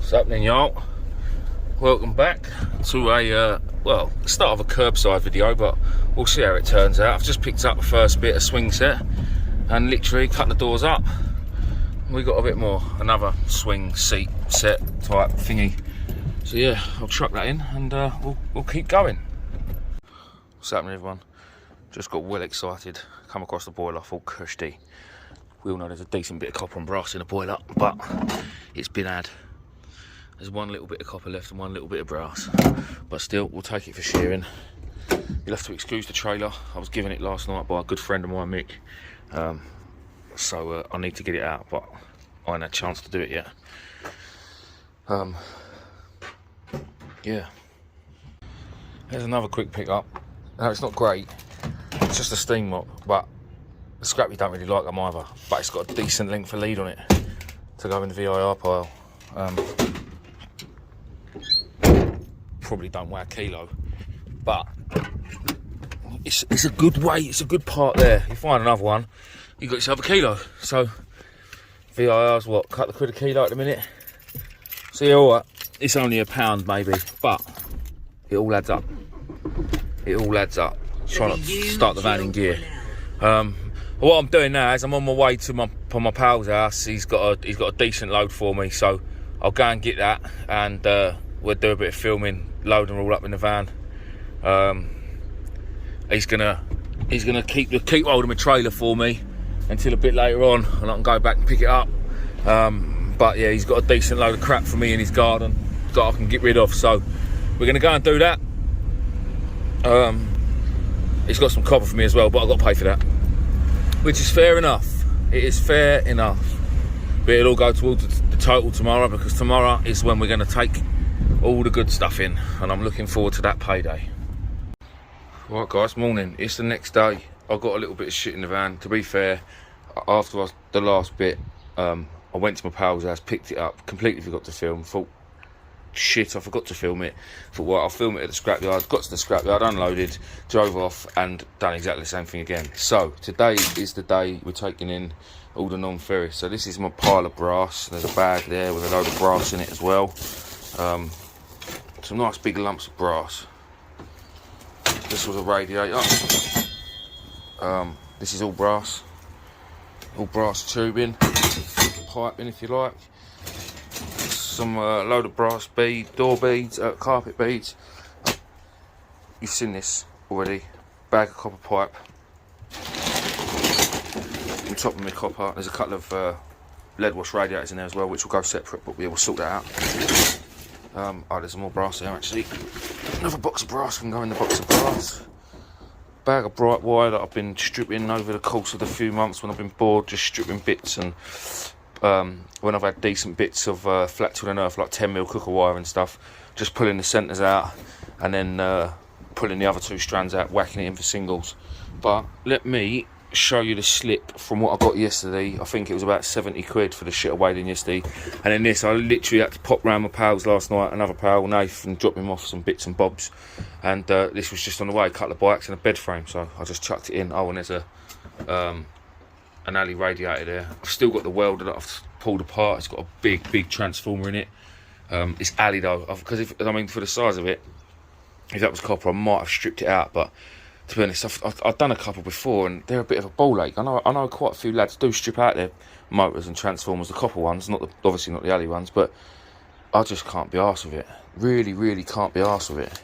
What's happening, y'all? Welcome back to a well, start of a curbside video, but we'll see how it turns out. I've just picked up the first bit of swing set and literally cut the doors up. We got a bit more, another swing seat set type thingy. So yeah, I'll chuck that in and we'll keep going. What's happening, everyone? Just got well excited. Come across the boiler, full cushy. We all know there's a decent bit of copper and brass in the boiler, but it's been had. There's one little bit of copper left and one little bit of brass, but still, we'll take it for sharing. You'll have to excuse the trailer. I was given it last night by a good friend of mine, Mick. So I need to get it out, but I haven't had a chance to do it yet. Yeah. Here's another quick pickup. Now, it's not great. It's just a steam mop, but the scrappy don't really like them either. But it's got a decent length of lead on it to go in the VIR pile. Probably don't weigh a kilo, but it's a good weight. It's a good part there. You find another one, you got yourself a kilo. So VIR's what, couple of quid a kilo at the minute. So yeah, all right, it's only a pound maybe, but it all adds up. It all adds up. Trying to start the van in gear. What I'm doing now is I'm on my way to my pal's house. He's got a decent load for me, so I'll go and get that, and we'll do a bit of filming, loading all up in the van. He's gonna keep hold of my trailer for me until a bit later on, and I can go back and pick it up. But yeah, he's got a decent load of crap for me in his garden that I can get rid of, so we're gonna go and do that. He's got some copper for me as well, but I've got to pay for that, which is fair enough. It is fair enough, but it'll all go towards the total tomorrow, because tomorrow is when we're going to take all the good stuff in, and I'm looking forward to that payday. Right guys, morning. It's the next day. I've got a little bit of shit in the van. To be fair, after the last bit, I went to my pal's house, picked it up, completely forgot to film. Thought, shit, I forgot to film it. Thought, well, I'll film it at the scrapyard. Got to the scrapyard, unloaded, drove off, and done exactly the same thing again. So today is the day we're taking in all the non-ferrous. So this is my pile of brass. There's a bag there with a load of brass in it as well. Some nice big lumps of brass. This was a radiator. This is all brass tubing, piping if you like. Some load of brass door beads, carpet beads. You've seen this already. Bag of copper pipe. On top of my copper, there's a couple of lead wash radiators in there as well, which will go separate, but we will sort that out. Oh, there's some more brass there actually. Another box of brass can go in the box of brass. Bag of bright wire that I've been stripping over the course of the few months when I've been bored, just stripping bits, and when I've had decent bits of flat to the earth, like 10mm cooker wire and stuff, just pulling the centres out and then pulling the other two strands out, whacking it in for singles. But let me show you the slip from what I got yesterday. I think it was about 70 quid for the shit I weighed in yesterday. And then this, I literally had to pop round my pals last night, another pal, Nathan, and drop him off some bits and bobs. And this was just on the way, a couple of bikes and a bed frame, so I just chucked it in. Oh, and there's an alley radiator there. I've still got the welder that I've pulled apart. It's got a big transformer in it. It's alley though, because I mean, for the size of it, if that was copper, I might have stripped it out, but to be honest, I've done a couple before, and they're a bit of a ball ache. I know quite a few lads do strip out their motors and transformers, the copper ones, obviously not the alley ones, but I just can't be arsed with it. Really can't be arsed with it.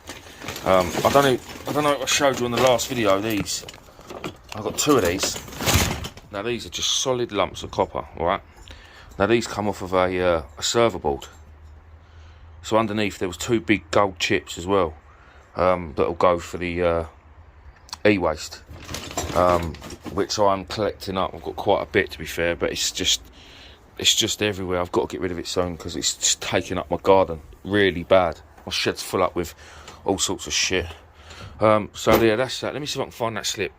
I don't know if I showed you on the last video, these. I've got two of these. Now these are just solid lumps of copper, alright? Now these come off of a server board. So underneath there was two big gold chips as well, that'll go for the e-waste, which I'm collecting up. I've got quite a bit, to be fair, but it's just everywhere. I've got to get rid of it soon because it's just taking up my garden really bad. My shed's full up with all sorts of shit. So yeah, that's that. Let me see if I can find that slip.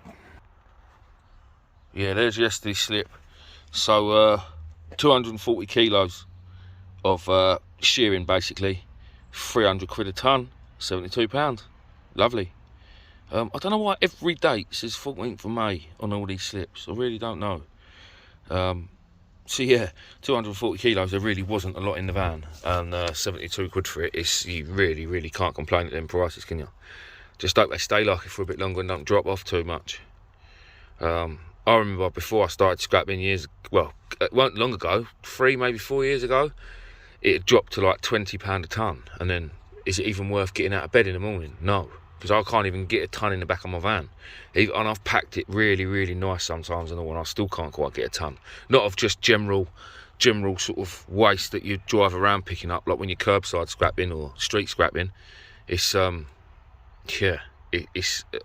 Yeah, there's yesterday's slip. So 240 kilos of shearing, basically 300 quid a tonne, £72. Lovely. I don't know why every date says 14th of May on all these slips. I really don't know. So yeah, 240 kilos, there really wasn't a lot in the van, and 72 quid for it. You really can't complain at them prices, can you? Just hope they stay like it for a bit longer and don't drop off too much. I remember before I started scrapping it wasn't long ago, 3 maybe 4 years ago, it dropped to like £20 a tonne, and then is it even worth getting out of bed in the morning? No, because I can't even get a tonne in the back of my van. And I've packed it really nice sometimes and all, and I still can't quite get a tonne. Not of just general sort of waste that you drive around picking up, like when you're curbside scrapping or street scrapping. It's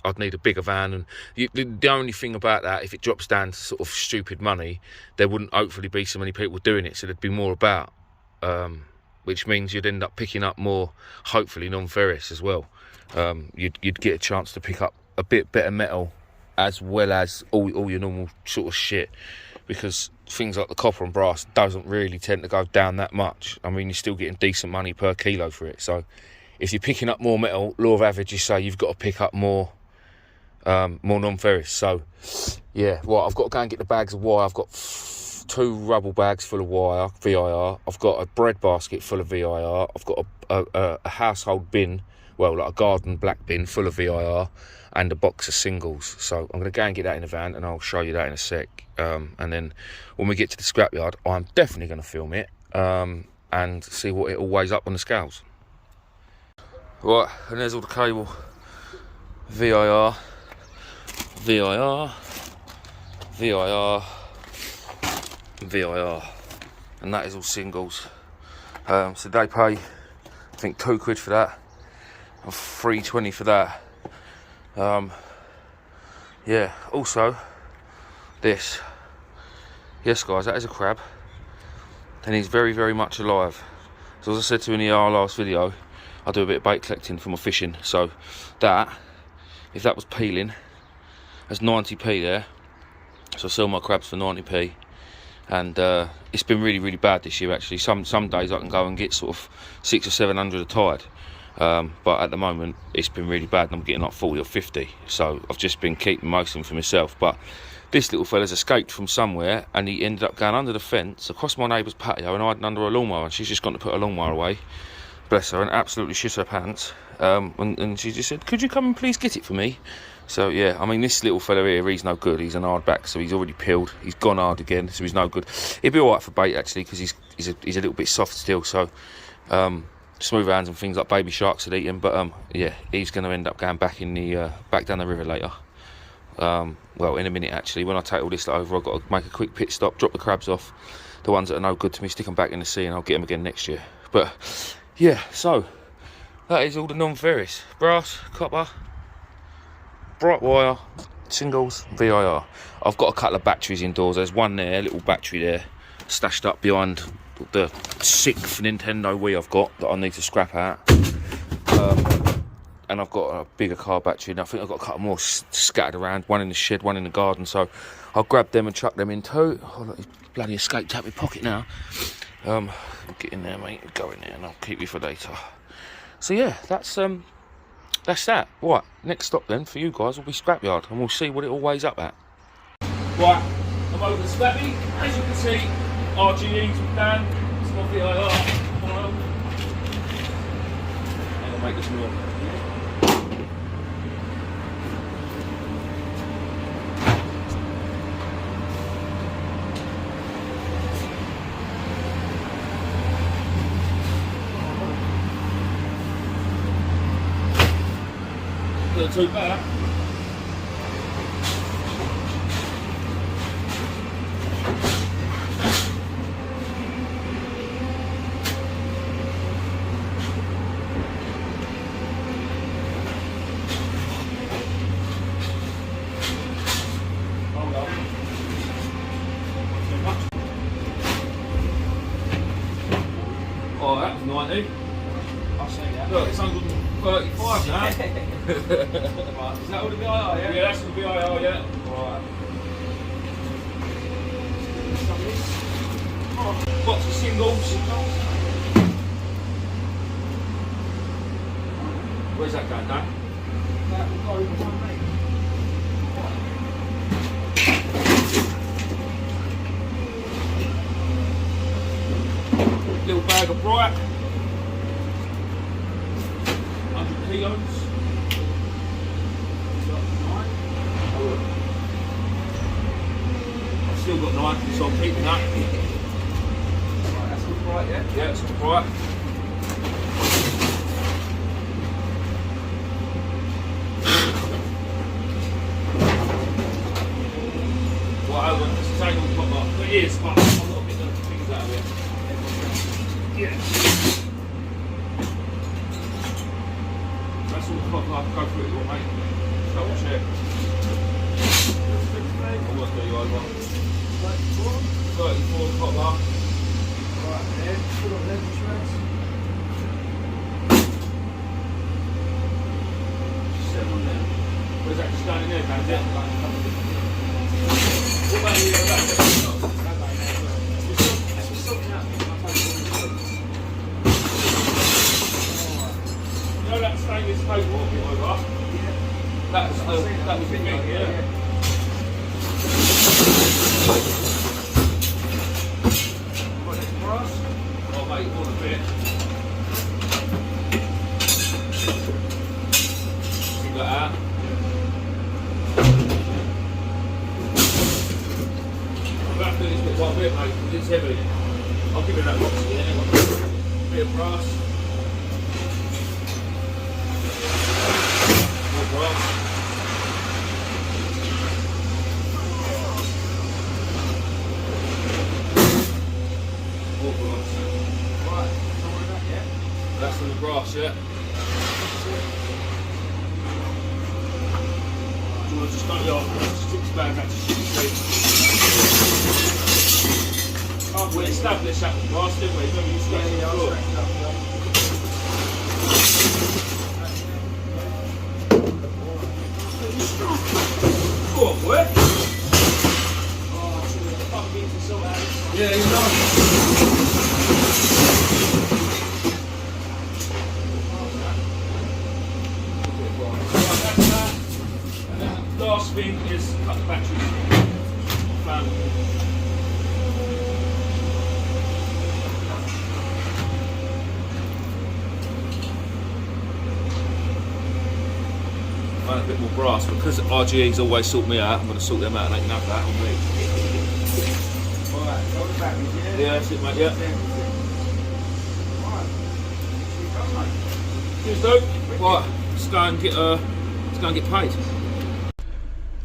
I'd need a bigger van, and the only thing about that, if it drops down to sort of stupid money, there wouldn't hopefully be so many people doing it, so there'd be more about, which means you'd end up picking up more, hopefully non-ferrous as well. You'd get a chance to pick up a bit better metal as well as all your normal sort of shit, because things like the copper and brass doesn't really tend to go down that much. I mean, you're still getting decent money per kilo for it, so if you're picking up more metal, law of averages say you've got to pick up more non-ferrous. So yeah, well, I've got to go and get the bags of wire. I've got 2 rubble bags full of wire, VIR. I've got a bread basket full of VIR. I've got a household bin, well, like a garden black bin full of VIR, and a box of singles. So I'm going to go and get that in the van, and I'll show you that in a sec. And then when we get to the scrapyard, I'm definitely going to film it and see what it all weighs up on the scales. Right, and there's all the cable. VIR, VIR, VIR, VIR, and that is all singles. So they pay, I think, £2 quid for that, and £3.20 for that. Yeah, also this. Yes guys, that is a crab, and he's very much alive. So as I said to you in our last video, I do a bit of bait collecting for my fishing, so that, if that was peeling, that's 90p there. So I sell my crabs for 90p, and it's been really bad this year actually. Some days I can go and get sort of 600 or 700 a tide, but at the moment it's been really bad, and I'm getting like 40 or 50. So I've just been keeping most of them for myself. But this little fella's escaped from somewhere, and he ended up going under the fence across my neighbour's patio and hiding under a lawnmower, and she's just gone to put a lawnmower away. Bless her, and absolutely shit her pants. And she just said, could you come and please get it for me? So yeah, I mean, this little fella here, he's no good. He's an hardback, so he's already peeled. He's gone hard again, so he's no good. He'd be alright for bait actually, because he's a little bit soft still. So smooth hands and things like baby sharks would eat him. But yeah, he's going to end up going back in the back down the river later. Well, in a minute actually. When I take all this over, I've got to make a quick pit stop, drop the crabs off, the ones that are no good to me, stick them back in the sea, and I'll get them again next year. But yeah, so that is all the non-ferrous: brass, copper, bright wire, singles, VIR. I've got a couple of batteries indoors. There's one there, a little battery there, stashed up behind the 6th Nintendo Wii I've got that I need to scrap out. And I've got a bigger car battery, and I think I've got a couple more scattered around, one in the shed, one in the garden, so I'll grab them and chuck them in too. Oh look, he's bloody escaped out of my pocket now. Get in there, mate, go in there, and I'll keep you for later. So yeah, that's that. Right, next stop then for you guys will be scrapyard, and we'll see what it all weighs up at. Right, I'm over the scrappy. As you can see, RGE's with Dan. It's my VIR. And I'll make this more. Too bad. Hold on. Too much. Oh, that was 90. I'll say that. Look, it's 135 now. Right. Is that all the VIR, yeah? Yeah, that's all the VIR, yeah. Right. Oh, box of singles. Where's that going, Dan? That will go over 1 mate. bag of bright. 100 kilos. I've still got 9, so I'm keeping that. Right, that's all bright, yeah? Yeah, it's all bright. Well, hold on, this is only on top mark. It is, but I'm not getting the things out of it. Yeah. That's all the top mark. Go through it, you want, mate? Double check. I won't do you over. 34 top mark. Right, there. Full of leather shreds. 7 on there. Where's that just down in there, Dan? Is it? What about the back? That's for sorting out. You know that stainless plate what we over? Yeah. That was the big, yeah. What, that's brass? Oh mate, all a bit. See that? I'm going to do this bit quite a bit, mate, because it's heavy. I'll give it that box again, hang on. Bit of brass. More brass. More brass. Right, don't worry about that, That's from the brass, yeah. Do you want to just start it off? Just expand that to 60. Oh, we established that with brass, didn't we? Remember you scratched the floor? Go on, boy. Yeah, you know. Last thing is cut the batteries. A bit more brass because RGE's always sort me out. I'm going to sort them out and they can have that on me. Alright, got the batteries, yeah? Yeah, that's it, mate. Yeah. Right. Cheers, dude. Right, let's go and get paid.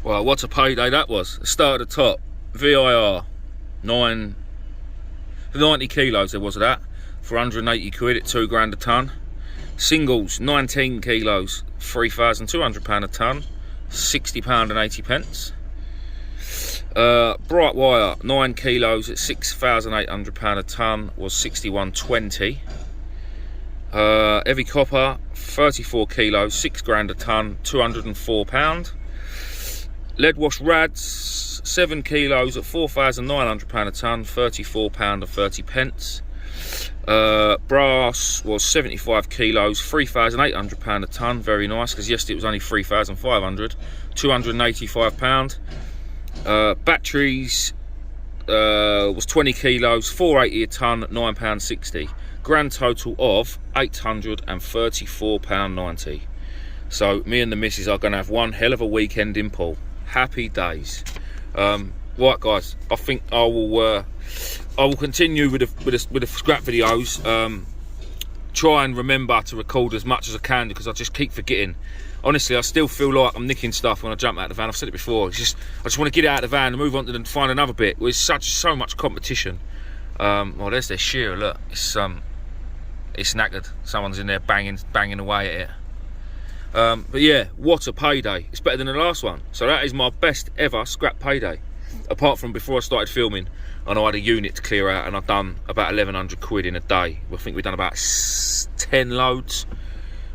Well, what a payday that was. Start at the top. VIR 90 kilos there was of that for 180 quid at £2 a tonne. Singles 19 kilos, £3,200 a tonne, £60 and 80 pence. Bright wire 9 kilos at £6,800 a tonne was 61.20. Heavy copper 34 kilos, £6 a tonne, £204. Lead wash rads 7 kilos at £4,900 a tonne, £34 and 30 pence. Brass was 75 kilos, £3,800 a tonne, very nice because yesterday it was only 3,500, £285. Batteries was 20 kilos, £480 a tonne, £9.60. Grand total of £834.90. So me and the missus are going to have one hell of a weekend in Poole. Happy days. Right, guys, I think I will continue with the scrap videos. Try and remember to record as much as I can because I just keep forgetting. Honestly, I still feel like I'm nicking stuff when I jump out of the van. I've said it before. I just want to get out of the van and move on to find another bit. There's so much competition. Well, there's their shearer. Look, it's knackered. Someone's in there banging away at it. But yeah, what a payday. It's better than the last one. So that is my best ever scrap payday. Apart from before I started filming and I had a unit to clear out and I've done about 1,100 quid in a day. I think we've done about 10 loads.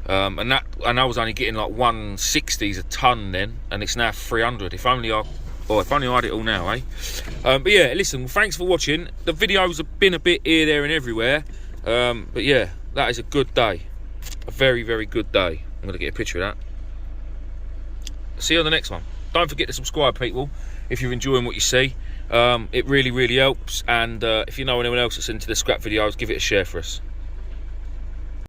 And I was only getting like 160s a tonne then, and it's now 300. If only I had it all now, eh? But yeah, listen, thanks for watching. The videos have been a bit here, there and everywhere. But yeah, that is a good day. A very, very good day. I'm going to get a picture of that. See you on the next one. Don't forget to subscribe, people, if you're enjoying what you see. It really helps, and if you know anyone else that's into the scrap videos, give it a share for us.